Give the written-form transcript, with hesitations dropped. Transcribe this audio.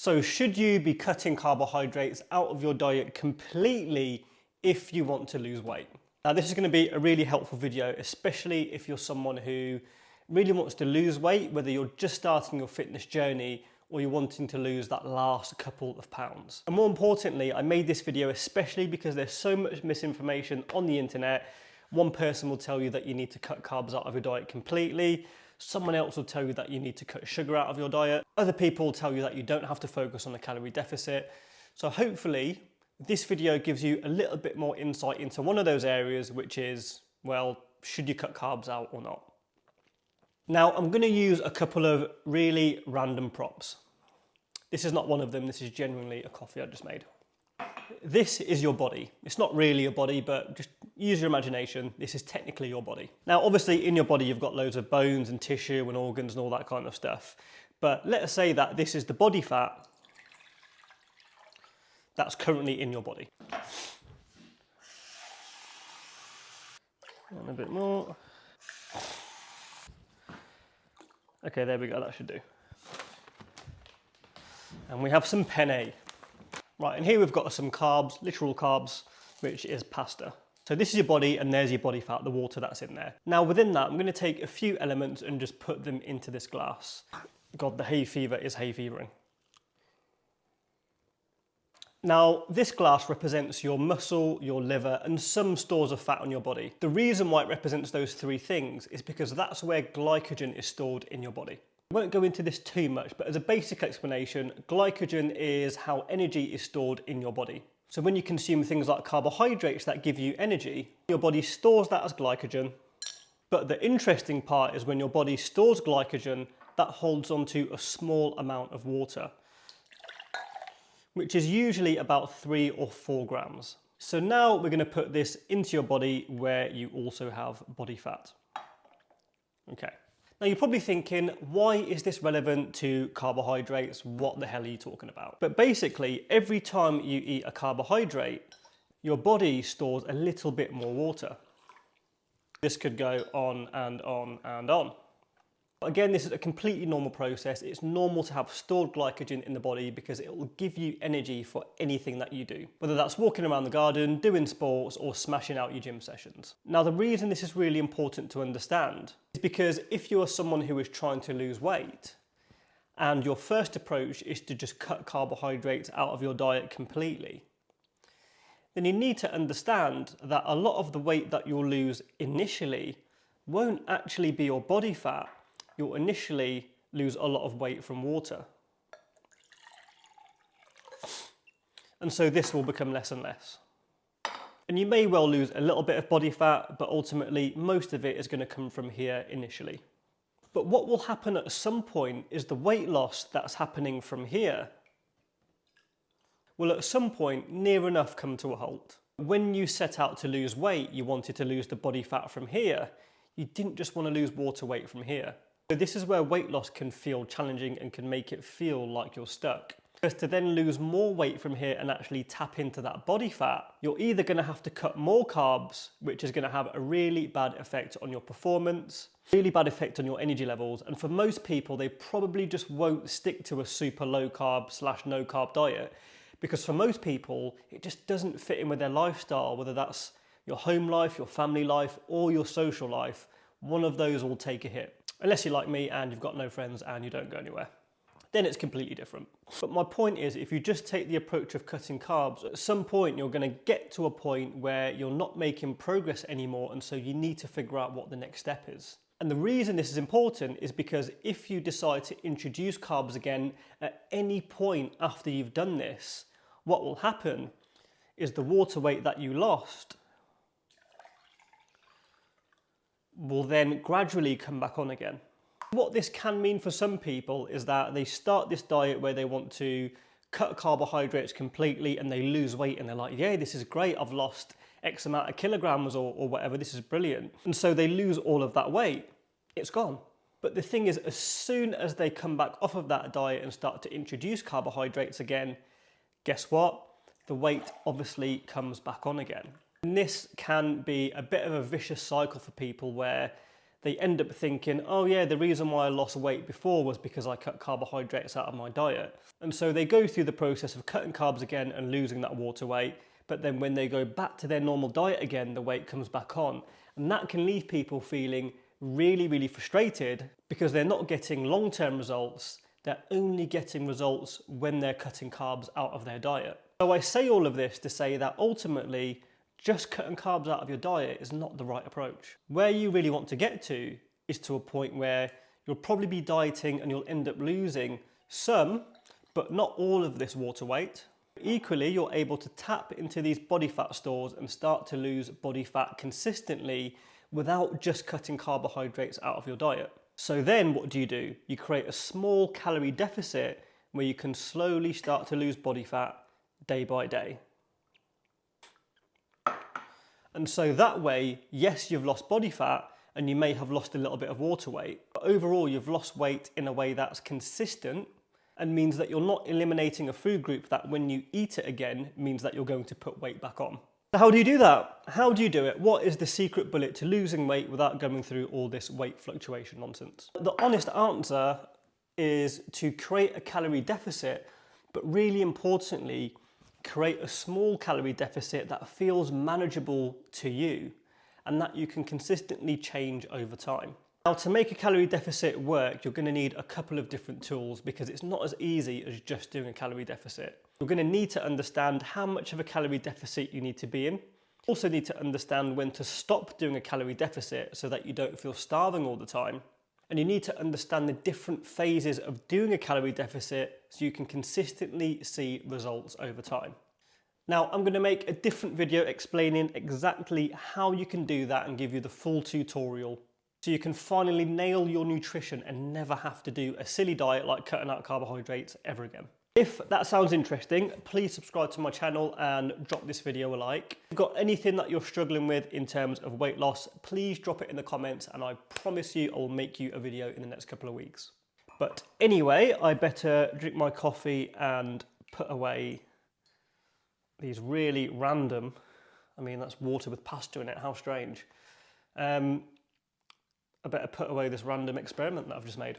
So should you be cutting carbohydrates out of your diet completely if you want to lose weight? Now this is going to be a really helpful video, especially if you're someone who really wants to lose weight, whether you're just starting your fitness journey or you're wanting to lose that last couple of pounds. And more importantly, I made this video especially because there's so much misinformation on the internet. One person will tell you that you need to cut carbs out of your diet completely. Someone else will tell you that you need to cut sugar out of your diet. Other people will tell you that you don't have to focus on a calorie deficit. So hopefully this video gives you a little bit more insight into one of those areas, which is, well, should you cut carbs out or not? Now I'm going to use a couple of really random props. This is not one of them, this is genuinely a coffee I just made. This is your body. It's not really your body, but just use your imagination. This is technically your body. Now, obviously in your body, you've got loads of bones and tissue and organs and all that kind of stuff. But let us say that this is the body fat that's currently in your body. And a bit more. Okay, there we go, that should do. And we have some penne. Right, and here we've got some carbs, literal carbs, which is pasta. So this is your body and there's your body fat, the water that's in there. Now within that, I'm going to take a few elements and just put them into this glass. God, the hay fever is hay fevering. Now this glass represents your muscle, your liver and some stores of fat on your body. The reason why it represents those three things is because that's where glycogen is stored in your body. I won't go into this too much, but as a basic explanation, glycogen is how energy is stored in your body. So when you consume things like carbohydrates that give you energy, your body stores that as glycogen. But the interesting part is when your body stores glycogen, that holds onto a small amount of water, which is usually about 3 or 4 grams. So now we're going to put this into your body where you also have body fat. Okay. Now you're probably thinking, why is this relevant to carbohydrates? What the hell are you talking about? But basically, every time you eat a carbohydrate, your body stores a little bit more water. This could go on and on and on. Again, this is a completely normal process. It's normal to have stored glycogen in the body because it will give you energy for anything that you do, whether that's walking around the garden, doing sports, or smashing out your gym sessions. Now, the reason this is really important to understand is because if you are someone who is trying to lose weight and your first approach is to just cut carbohydrates out of your diet completely, then you need to understand that a lot of the weight that you'll lose initially won't actually be your body fat. You'll initially lose a lot of weight from water. And so this will become less and less. And you may well lose a little bit of body fat, but ultimately most of it is going to come from here initially. But what will happen at some point is the weight loss that's happening from here will at some point near enough come to a halt. When you set out to lose weight, you wanted to lose the body fat from here. You didn't just want to lose water weight from here. So this is where weight loss can feel challenging and can make it feel like you're stuck. Because to then lose more weight from here and actually tap into that body fat, you're either going to have to cut more carbs, which is going to have a really bad effect on your performance, really bad effect on your energy levels. And for most people, they probably just won't stick to a super low carb / no carb diet. Because for most people, it just doesn't fit in with their lifestyle, whether that's your home life, your family life, or your social life. One of those will take a hit. Unless you're like me and you've got no friends and you don't go anywhere. Then it's completely different. But my point is, if you just take the approach of cutting carbs, at some point you're going to get to a point where you're not making progress anymore, and so you need to figure out what the next step is. And the reason this is important is because if you decide to introduce carbs again at any point after you've done this, what will happen is the water weight that you lost will then gradually come back on again. What this can mean for some people is that they start this diet where they want to cut carbohydrates completely and they lose weight and they're like, yeah, this is great, I've lost X amount of kilograms or whatever, this is brilliant. And so they lose all of that weight, it's gone. But the thing is, as soon as they come back off of that diet and start to introduce carbohydrates again, guess what? The weight obviously comes back on again. And this can be a bit of a vicious cycle for people where they end up thinking, oh yeah, the reason why I lost weight before was because I cut carbohydrates out of my diet. And so they go through the process of cutting carbs again and losing that water weight. But then when they go back to their normal diet again, the weight comes back on. And that can leave people feeling really, really frustrated because they're not getting long-term results. They're only getting results when they're cutting carbs out of their diet. So I say all of this to say that ultimately, just cutting carbs out of your diet is not the right approach. Where you really want to get to is to a point where you'll probably be dieting and you'll end up losing some, but not all of this water weight. Equally, you're able to tap into these body fat stores and start to lose body fat consistently without just cutting carbohydrates out of your diet. So then what do? You create a small calorie deficit where you can slowly start to lose body fat day by day. And so that way, yes, you've lost body fat and you may have lost a little bit of water weight, but overall you've lost weight in a way that's consistent and means that you're not eliminating a food group that when you eat it again means that you're going to put weight back on. So how do you do that? How do you do it? What is the secret bullet to losing weight without going through all this weight fluctuation nonsense? The honest answer is to create a calorie deficit, but really importantly, create a small calorie deficit that feels manageable to you and that you can consistently change over time. Now, to make a calorie deficit work, you're going to need a couple of different tools because it's not as easy as just doing a calorie deficit. You're going to need to understand how much of a calorie deficit you need to be in. Also need to understand when to stop doing a calorie deficit so that you don't feel starving all the time. And you need to understand the different phases of doing a calorie deficit so you can consistently see results over time. Now, I'm going to make a different video explaining exactly how you can do that and give you the full tutorial so you can finally nail your nutrition and never have to do a silly diet like cutting out carbohydrates ever again. If that sounds interesting, please subscribe to my channel and drop this video a like. If you've got anything that you're struggling with in terms of weight loss, please drop it in the comments and I promise you I will make you a video in the next couple of weeks. But anyway, I better drink my coffee and put away these really random, I mean that's water with pasta in it, how strange. I better put away this random experiment that I've just made.